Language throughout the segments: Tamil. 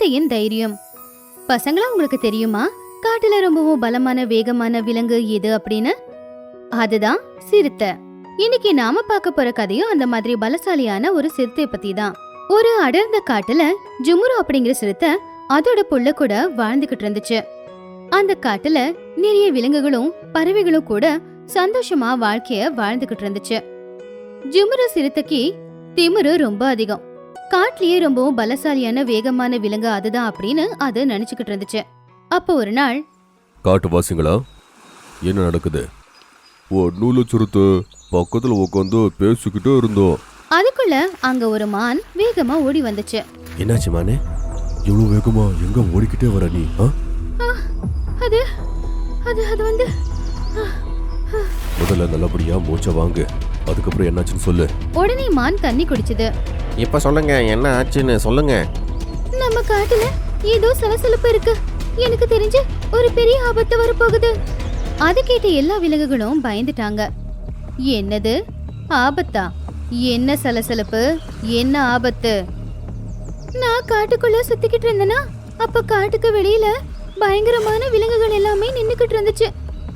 சிறுத்தையின் தைரியம். பசங்களா, உங்களுக்கு தெரியுமா காட்டுல ரொம்பவும் பலமான வேகமான விலங்கு எது அப்படின்னு? அதுதான் சிறுத்தை. இன்னைக்கு நாம பார்க்க போற கதையும் அந்த மாதிரி பலசாலியான ஒரு சிறுத்தை பத்தி தான். ஒரு அடர்ந்த காட்டுல ஜுமுரு அப்படிங்கிற சிறுத்தை அதோட புள்ள கூட வாழ்ந்துகிட்டு இருந்துச்சு. அந்த காட்டுல நிறைய விலங்குகளும் பறவைகளும் கூட சந்தோஷமா வாழ்க்கைய வாழ்ந்துகிட்டு இருந்துச்சு. ஜுமுரு சிறுத்தைக்கு திமிரு ரொம்ப அதிகம். காட்டிலேயே ரொம்பவும் பலசாலியான வேகமான விலங்கு அதுதான் அப்படின்னு அது நினைச்சுக்கிட்டு இருந்துச்சு. அப்போ ஒரு நாள், காட்டுவாசிங்களா, என்ன நடக்குது? ஒன்னுல சிறுத்தை பக்கத்துல உட்காந்து பேசிக்கிட்டே இருந்தோம். அதுக்குள்ள அங்க ஒரு மான் வேகமா ஓடி வந்துச்சு. என்னாச்சு மானே, இவ்வளவு வேகமா எங்க ஓடிக்கிட்டே வர நீ? அது அது அது வந்து முதல்ல நல்லபடியா மூச்சை வாங்கு, அதுக்கப்புறம் என்னாச்சுன்னு சொல்லு. உடனே மான் தண்ணி குடிச்சது. இப்ப சொல்லுங்க, என்ன ஆச்சுன்னு சொல்லுங்க. நம்ம காட்டுல ஏதோ சலசலப்பு இருக்கு. எனக்கு தெரிஞ்சு ஒரு பெரிய ஆபத்து வரப்போகுது. அது கேட்ட எல்லா விலங்குகளும் பயந்துட்டாங்க. என்னது ஆபத்தா? என்ன சலசலப்பு? என்ன ஆபத்து? நான் காட்டுக்குள்ள சுத்திக்கிட்டு இருந்தேனா, அப்ப காட்டுக்கு வெளியில பயங்கரமான விலங்குகள் எல்லாமே நின்னுக்கிட்டு இருந்துச்சு.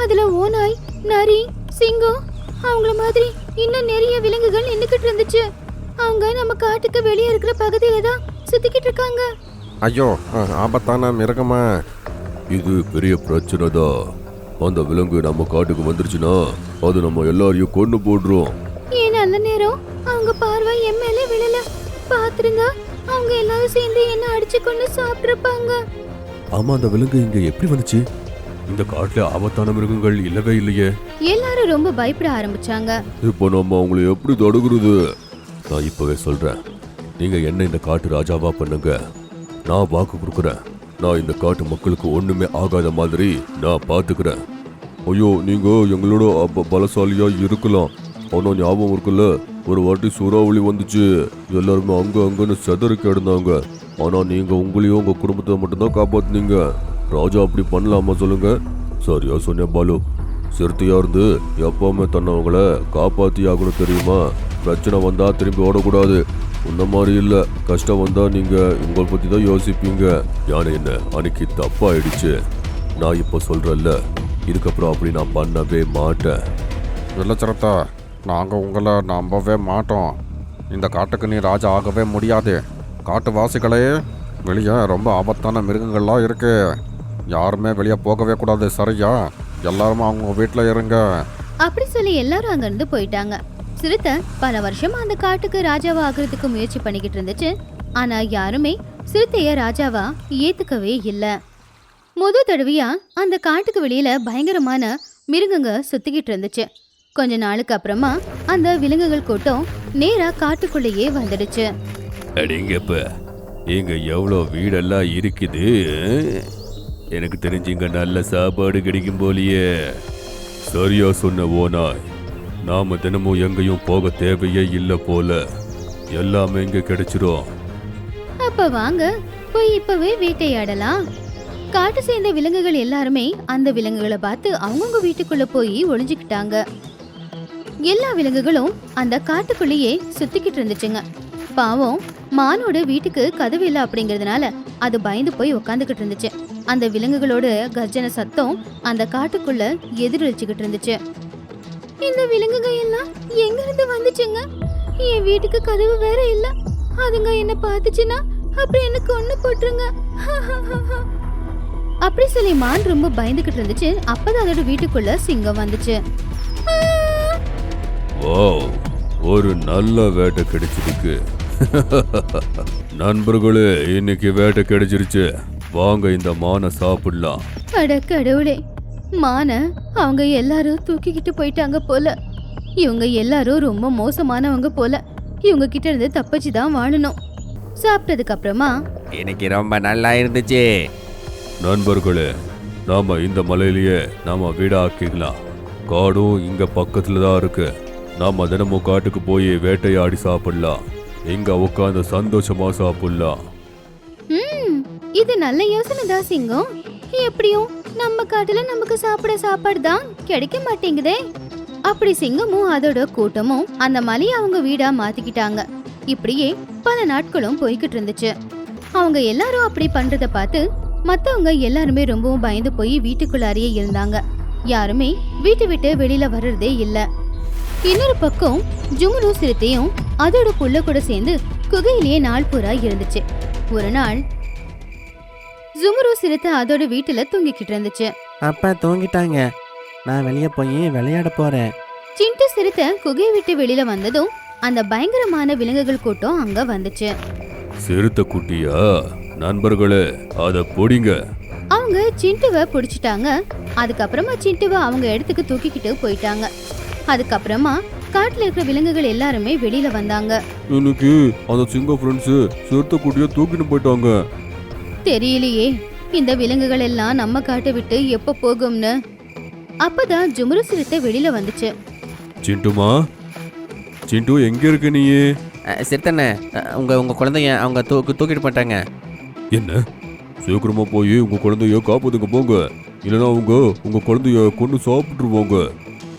அதுல ஓநாய், நரி, சிங்கம், அவங்கள மாதிரி இன்னும் நிறைய விலங்குகள் நின்னுக்கிட்டு இருந்துச்சு. அவங்க நம்ம காட்டுக்கு வெளியே இருக்கிற பகுதியில தான் சுத்திக்கிட்டு இருக்காங்க. ஐயோ, ஆபத்தான மிருகமா? இது பெரிய பிரச்சனை தான். அந்த விலங்கு நம்ம காட்டுக்கு வந்துருச்சுன்னா அது நம்ம எல்லாரையும் கொண்டு போடுறோம். ஏன் நல்ல நேரம் அவங்க பார்வை எம்எல்ஏ விழல. பாத்துருங்க, அவங்க எல்லாரும் சேர்ந்து என்ன அடிச்சு கொண்டு சாப்பிட்டுருப்பாங்க. ஆமா, அந்த விலங்கு இங்க எப்படி வந்துச்சு? இந்த காட்டுல ஆபத்தான மிருகங்கள் இல்லவே இல்லையே. எல்லாரும் ரொம்ப பயப்பட ஆரம்பிச்சாங்க. இப்போ நம்ம அவங்களை எப்படி தடுக்கிறது? நான் இப்பவே சொல்றேன், நீங்க என்ன இந்த காட்டு ராஜாவா பண்ணுங்க. நான் வாக்கு கொடுக்குறேன், நான் இந்த காட்டு மக்களுக்கு ஒண்ணுமே ஆகாத மாதிரி நான் பாத்துக்கிறேன். ஐயோ, நீங்க எங்களோட பலசாலியா இருக்கலாம், ஆனா ஞாபகம் இருக்குல்ல, ஒரு வாட்டி சூறாவளி வந்துச்சு, எல்லாருமே அங்கன்னு செதறி கிடந்தாங்க. ஆனா நீங்க உங்களையும் உங்க குடும்பத்தை மட்டும்தான் காப்பாத்துனீங்க. ராஜா அப்படி பண்ணலாமா சொல்லுங்க? சரியா சொன்ன பாலு. சிறுத்தையா இருந்து எப்பவுமே தன்னவங்களை காப்பாத்தி ஆகணும், தெரியுமா? பிரச்சனை வந்தா திரும்பி ஓடக்கூடாது. உன்ன மாதிரி இல்ல, கஷ்டம் வந்தா நீங்க உங்களை பத்தி தான் யோசிப்பீங்க. யானை என்ன அன்னைக்கு தப்பாயிடுச்சு. நான் இப்ப சொல்றேன்ல, இதுக்கப்புறம் அப்படி நான் பண்ணவே மாட்டேன். இல்ல சிறுத்தை, நாங்க உங்களை நம்பவே மாட்டோம். இந்த காட்டுக்கு நீ ராஜா ஆகவே முடியாது. காட்டுவாசிகளே, வெளியே ரொம்ப ஆபத்தான மிருகங்கள்லாம் இருக்கு. யாருமே வெளியே போகவே கூடாது, சரியா? எல்லாருமே அவங்க வீட்டில் இருங்க. அப்படி சொல்லி எல்லாரும் அங்க இருந்து போயிட்டாங்க. சிறுத்தை பல வருஷமா அந்த காட்டுக்கு ராஜாவா ஆகிறதுக்கு முயற்சி பண்ணிக்கிட்டு இருந்துச்சு. ஆனா யாருமே சிறுத்தைய ராஜாவா ஏத்துக்கவே இல்ல. முத தடவையா அந்த காட்டுக்கு வெளியில பயங்கரமான மிருகங்க சுத்திக்கிட்டு இருந்துச்சு. கொஞ்ச நாளுக்கு அப்புறமா அந்த விலங்குகள் கூட்டம் நேரா காட்டுக்குள்ளேயே வந்துடுச்சு. அடிங்கப்ப, இங்க எவ்வளோ வீடெல்லாம் இருக்குது. எனக்கு தெரிஞ்சு இங்க நல்ல சாப்பாடு கிடைக்கும் போலியே. சரியா சொன்ன ஓநாய், நாம தினமும் எங்கேயும் போக தேவையே இல்லை போல. எல்லாமே இங்க கிடைச்சிரும். அப்ப வாங்க போய் இப்பவே வேட்டையாடலாம். காட்டு சேர்ந்த விலங்குகள் எல்லாருமே அந்த விலங்குகளை பார்த்து அவங்கவுங்க வீட்டுக்குள்ள போய் ஒளிஞ்சுக்கிட்டாங்க. எல்லா விலங்குகளும் அந்த காட்டுக்குள்ளேயே சுத்திக்கிட்டு இருந்துச்சுங்க. பாவம், மானோட வீட்டுக்கு கதவு இல்லை அப்படிங்கறதுனால அது பயந்து போய் உக்காந்துக்கிட்டு இருந்துச்சு. அந்த விலங்குகளோட கர்ஜன சத்தம் அந்த காட்டுக்குள்ள எதிரொலிச்சுக்கிட்டு இருந்துச்சு. இந்த விலங்குகள் எல்லாம் எங்க இருந்து வந்துச்சுங்க? என் வீட்டுக்கு கதவு வேற இல்ல. அதுங்க என்ன பார்த்துச்சுன்னா அப்புறம் என்ன கொன்னு போட்டுருங்க. அப்படி சொல்லி மான் ரொம்ப பயந்துகிட்டு இருந்துச்சு. அப்பதான் அதோட வீட்டுக்குள்ள சிங்கம் வந்துச்சு. ஒரு நல்ல வேட்டை கிடைச்சிருக்கு. நண்பர்களே, இன்னைக்கு வேட்டை கிடைச்சிருச்சு. வாங்க இந்த மானை சாப்பிடலாம். அட கடவுளே, மான அவங்க எல்லாரும் தூக்கிக்கிட்டு போயிட்டாங்க போல. இவங்க எல்லாரும் ரொம்ப மோசமானவங்க போல. இவங்க கிட்ட இருந்து தப்பிச்சுதான் வாழணும். சாப்பிட்டதுக்கு அப்புறமா, இன்னைக்கு ரொம்ப நல்லா இருந்துச்சு. நண்பர்களே, நாம இந்த மலையிலேயே நாம வீட ஆக்கிக்கலாம். காடும் இங்க பக்கத்துல தான் இருக்கு. நாம தினமும் காட்டுக்கு போய் வேட்டையாடி சாப்பிடலாம். இங்க உட்காந்து சந்தோஷமா சாப்பிடலாம். இது நல்ல யோசனை தான் சிங்கம். எப்படியும் நம்ம காட்டுல நமக்கு சாப்பிட சாப்பாடு தான் கிடைக்க மாட்டேங்குதே. அப்படி சிங்கமும் அதோட கூட்டமும் அந்த மலையை அவங்க வீடா மாத்திக்கிட்டாங்க. இப்படியே பல நாட்களும் போய்கிட்டு இருந்துச்சு. அவங்க எல்லாரும் அப்படி பண்றத பார்த்து மத்தவங்க எல்லாருமே ரொம்பவும் பயந்து போய் வீட்டுக்குள்ளாரியே இருந்தாங்க. யாருமே வீட்டை விட்டு வெளியில வர்றதே இல்ல. இன்னொரு பக்கம் ஜுமுரு சிறுத்தையும் அதோட புள்ள கூட சேர்ந்து குகையிலேயே நாள் பூரா இருந்துச்சு. ஒரு நாள் ஜுமுரு சிறுத்தை அதோட வீட்டுல தூங்கிக்கிட்டு இருந்துச்சு. அப்பா தூங்கிட்டாங்க, நான் வெளியே போய் விளையாட போறேன். சிண்டு சிறுத்தை குகையை விட்டு வெளியில வந்ததும் அந்த பயங்கரமான விலங்குகள் கூட்டம் அங்க வந்துச்சு. சிறுத்தை குட்டியா? நண்பர்களே, அத பொடிங்க. அவங்க சிண்டுவை பிடிச்சிட்டாங்க. அதுக்கப்புறமா சிண்டுவை அவங்க இடத்துக்கு தூக்கிக்கிட்டு போயிட்டாங்க. அதுக்கப்புறமா காட்டுல இருக்கிற விலங்குகள் எல்லாருமே வெளியில வந்தாங்க. இன்னைக்கு அந்த சிங்க ஃப்ரெண்ட்ஸ் சிறுத்தை குட்டியா தூக்கிட்டு போயிட்டாங்க. தெரியலையே இந்த விலங்குகள் எல்லாம் நம்ம காட்டை விட்டு எப்ப போகும்னு. அப்பதான் ஜுமுரு சிறுத்தை வெளியில வந்துச்சு. சிண்டுமா, சிண்டு எங்க இருக்க நீ? சிறுத்தண்ணே, உங்க குழந்தைய அவங்க தூக்கிட்டு போயிட்டாங்க. என்ன? சீக்கிரமா போய் உங்க குழந்தைய காப்பாத்துங்க போங்க, இல்லைன்னா உங்க குழந்தைய கொண்டு சாப்பிட்டுருவாங்க.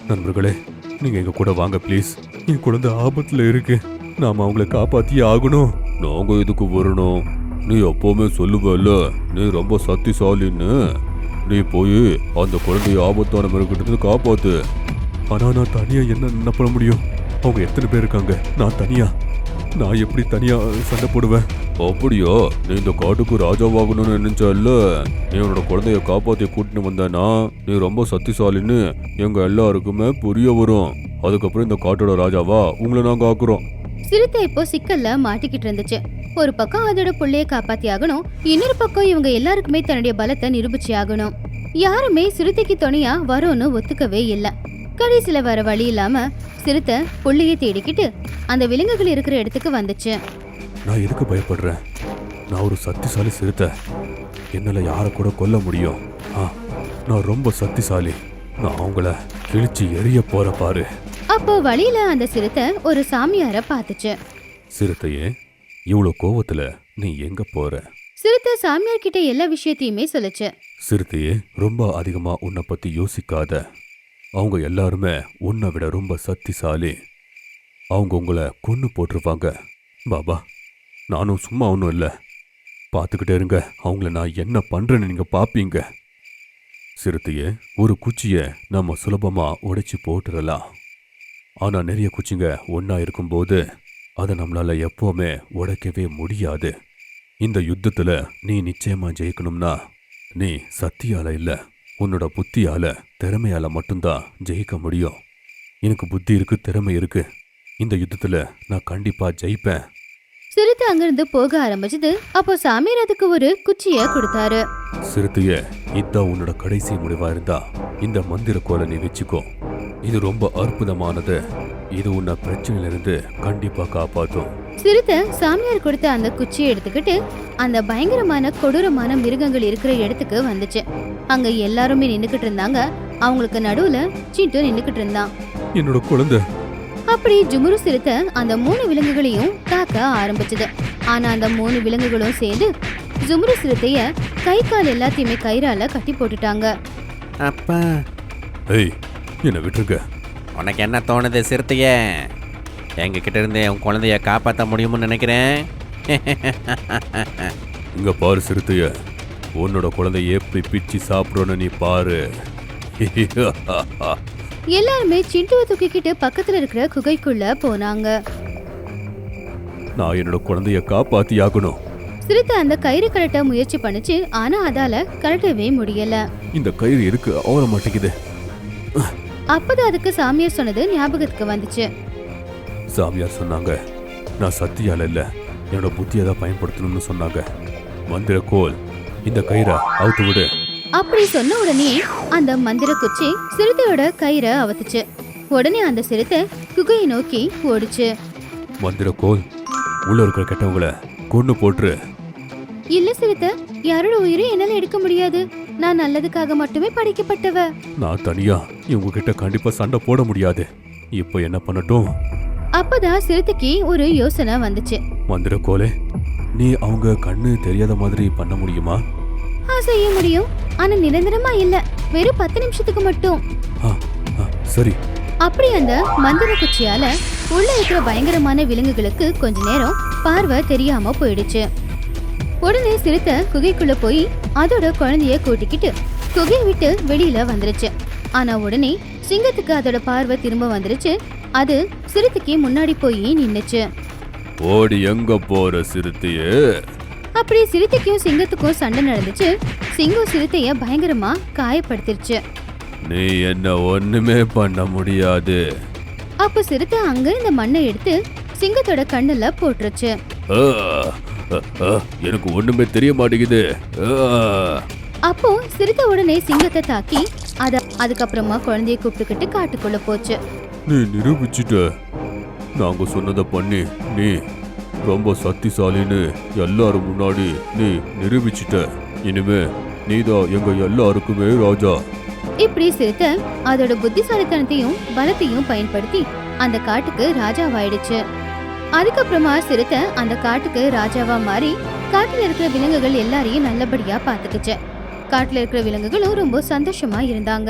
நண்பர்களே, நீங்க எங்க கூட வாங்க ப்ளீஸ். என் குழந்தை ஆபத்துல இருக்கு, நாம அவங்கள காப்பாத்தியே ஆகணும். நாங்க இதுக்கு வரணும். நீ எப்பவுமே சொல்லுவல்ல நீ ரொம்ப சக்திசாலின்னு. நீ போய் அந்த குழந்தைய ஆபத்தான மிருகத்திலிருந்து காப்பாத்து. ஆனா நான் தனியா என்ன பண்ண முடியும்? அவங்க எத்தனை பேர் இருக்காங்க, நான் எப்படி தனியா சண்டை போடுவேன்? அப்படியா? நீ இந்த காட்டுக்கு ராஜாவாகணும்னு நினைச்சல்ல. நீ உன்னோட குழந்தைய காப்பாத்தி கூட்டின்னு வந்தனா நீ ரொம்ப சக்திசாலின்னு எங்க எல்லாருக்குமே புரிய வரும். அதுக்கப்புறம் இந்த காட்டோட ராஜாவா உங்களை நாங்க ஆக்குறோம். சிறுத்தை இப்போ சிக்கல்ல மாட்டிக்கிட்டு இருந்துச்சு. ஒரு பக்கம் அதோட புள்ளைய காப்பாத்தி ஆகணும், இன்னொரு பக்கம் இவங்க எல்லாருக்குமே தன்னுடைய பலத்தை நிரூபிச்சு ஆகணும். யாருமே சிறுத்தைக்கு துணையா வரோன்னு ஒத்துக்கவே இல்ல. கடைசியில வர வழி இல்லாம சிறுத்தை புள்ளைய தேடிக்கிட்டு அந்த விலங்குகள் இருக்கிற இடத்துக்கு வந்துச்சு. நான் எதுக்கு பயப்படுறேன்? நான் ஒரு சக்திசாலி சிறுத்தை. என்னால யாரை கூட கொல்ல முடியும். நான் ரொம்ப சக்திசாலி. நான் அவங்கள கிழிச்சு எரிய போற பாரு. அப்போ வழியில அந்த சிறுத்தை ஒரு சாமியார பாத்துச்சு. சிறுத்தையே, இவ்வளவு கோவத்துல நீ எங்க போற? சிறுத்தை சாமியார் கிட்ட எல்லா விஷயத்தையுமே சொல்லுச்சு. சிறுத்தையே, ரொம்ப அதிகமா உன்னை பத்தி யோசிக்காத. அவங்க எல்லாருமே உன்னை விட ரொம்ப சக்திசாலி. அவங்க உங்களை கொன்னு போட்டுருவாங்க. பாபா, நானும் சும்மா ஒன்றும் இல்லை, பார்த்துக்கிட்டே இருங்க. அவங்கள நான் என்ன பண்றேன்னு நீங்க பாப்பீங்க. சிறுத்தையே, ஒரு குச்சியை நம்ம சுலபமா உடைச்சு போட்டுடலாம். ஆனா நிறைய குச்சிங்க ஒன்னா இருக்கும்போது அதை நம்மளால எப்பவுமே உடைக்கவே முடியாது. இந்த யுத்தத்துல நீ நிச்சயமா ஜெயிக்கணும்னா நீ சக்தியால இல்ல, உன்னோட புத்தியால, திறமையால மட்டும்தான் ஜெயிக்க முடியும். எனக்கு புத்தி இருக்கு, திறமை இருக்கு. இந்த யுத்தத்துல நான் கண்டிப்பா ஜெயிப்பேன். சிறுத்தை அங்கிருந்து போக ஆரம்பிச்சது. அப்போ சாமியார் அதுக்கு ஒரு குச்சிய கொடுத்தாரு. சிறுத்தைய, இதான் உன்னோட கடைசி முடிவா இருந்தா இந்த மந்திர கோலை நீ வச்சுக்கோ. இது ரொம்ப அற்புதமானது. இது உன்னை பிரச்சனையில இருந்து கண்டிப்பா காப்பாத்தும். சிறுத்தை சாமியார் கொடுத்த அந்த குச்சியை எடுத்துக்கிட்டு அந்த பயங்கரமான கொடூரமான மிருகங்கள் இருக்கிற இடத்துக்கு வந்துச்சு. அங்க எல்லாருமே நின்னுக்கிட்டு இருந்தாங்க. அவங்களுக்கு நடுவுல சிண்டு நின்னுக்கிட்டு இருந்தான். என்னோட குழந்தை. அப்படி ஜுமுரு சிறுத்தை அந்த 3 விலங்குகளையும் தாக்க ஆரம்பிச்சது. ஆனா அந்த 3 விலங்குகளும் சேர்ந்து ஜுமுரு சிறுத்தைய கை கால் எல்லாத்தையுமே கயிறால கட்டி போட்டுட்டாங்க. அப்பா, ஏய், என்ன விட்டுருங்க. உனக்கு என்ன தோணுது சிறுத்தையே? எங்க கிட்ட இருந்து உன் குழந்தைய காப்பாற்ற முடியும்னு நினைக்கிறேன். இங்க பாரு சிறுத்தைய, உன்னோட குழந்தைய எப்படி பிச்சு சாப்பிடணும்னு நீ பாரு. எல்லாருமே சிண்டுவை தூக்கிக்கிட்டு பக்கத்துல இருக்கிற குகைக்குள்ள போனாங்க. நான் என்னோட குழந்தைய காப்பாத்தி ஆகணும். சிறுத்தை அந்த கயிறு கழட்ட முயற்சி பண்ணுச்சு. ஆனா அதால கழட்டவே முடியல. இந்த கயிறு எதுக்கு ஆவர மாட்டேங்குது? அப்பதான் அதுக்கு சாமியார் சொன்னது ஞாபகத்துக்கு வந்துச்சு. சாமியார் சொன்னாங்க, நான் சக்தியால இல்ல, என்னோட புத்தியை தான் பயன்படுத்தணும்னு சொன்னாங்க. மந்திர கோல், இந்த கயிறை அவுத்து விடு. அப்படி சொன்ன உடனே அந்த மந்திர குச்சி சிறுத்தையோட கயிறை அவுத்துச்சு. உடனே அந்த சிறுத்தை குகையை நோக்கி ஓடுச்சு. மந்திர கோல், உள்ள இருக்கிற கெட்டவங்கள கொன்னு போட்டுரு. இல்ல சிறுத்தை, யாரோட உயிரும் என்னால எடுக்க முடியாது. நான் நல்லதுக்காக மட்டுமே படைக்கப்பட்டவ. நான் தனியா இவங்க கிட்ட கண்டிப்பா சண்டை போட முடியாது. இப்போ என்ன பண்ணட்டும்? அப்பதான் சிறுத்தைக்கு ஒரு யோசனை வந்துச்சு. மந்திர கோலே, நீ அவங்க கண்ணு தெரியாத மாதிரி பண்ண முடியுமா? செய்ய முடியும், ஆனா நிரந்தரமா இல்ல, வெறும் 10 நிமிஷத்துக்கு மட்டும். சரி. அப்படி அந்த மந்திர குச்சியால உள்ள இருக்கிற பயங்கரமான விலங்குகளுக்கு கொஞ்ச நேரம் பார்வை தெரியாம போயிடுச்சு. உடனே சிறுத்தை குகைக்குள்ள போய் அதோட குழந்தைய கூட்டிக்கிட்டு குகையை விட்டு வெளியில வந்துருச்சு. ஆனா உடனே சிங்கத்துக்கு அதோட பார்வை திரும்ப வந்துருச்சு. அது சிறுத்தைக்கு முன்னாடி போய் நின்னுச்சு. ஓடி எங்க போற சிறுத்தையே? அப்படி சிறுத்தைக்கும் சிங்கத்துக்கும் சண்டை நடந்துச்சு. சிங்கம் சிறுத்தைய பயங்கரமா காயப்படுத்திருச்சு. நீ என்ன ஒண்ணுமே பண்ண முடியாது. அப்ப சிறுத்தை அங்க இந்த மண்ணை எடுத்து சிங்கத்தோட கண்ணுல போட்டுருச்சு. ஆ, எனக்கு ஒண்ணுமே தெரிய மாட்டேங்குது. அப்போ சிறுத்தை உடனே சிங்கத்தை தாக்கி அதுக்கப்புறமா குழந்தைய கூப்பிட்டுக்கிட்டு காட்டுக்குள்ள போச்சு. நீ நிரூபிச்சிட்ட. நாங்க சொன்னதை பண்ணி நீ ரொம்ப சக்திசாலின்னு எல்லாரும் முன்னாடி நீ நிரூபிச்சிட்ட. இனிமே நீதான் எங்க எல்லாருக்குமே ராஜா. இப்படி சிறுத்தை அதோட புத்திசாலித்தனத்தையும் பலத்தையும் பயன்படுத்தி அந்த காட்டுக்கு ராஜாவாயிடுச்சு. அதுக்கப்புறமா சிறுத்தை அந்த காட்டுக்கு ராஜாவா மாறி காட்டுல இருக்கிற விலங்குகள் எல்லாரையும் நல்லபடியா பாத்துக்குச்சு. காட்டுல இருக்கிற விலங்குகளும் ரொம்ப சந்தோஷமா இருந்தாங்க.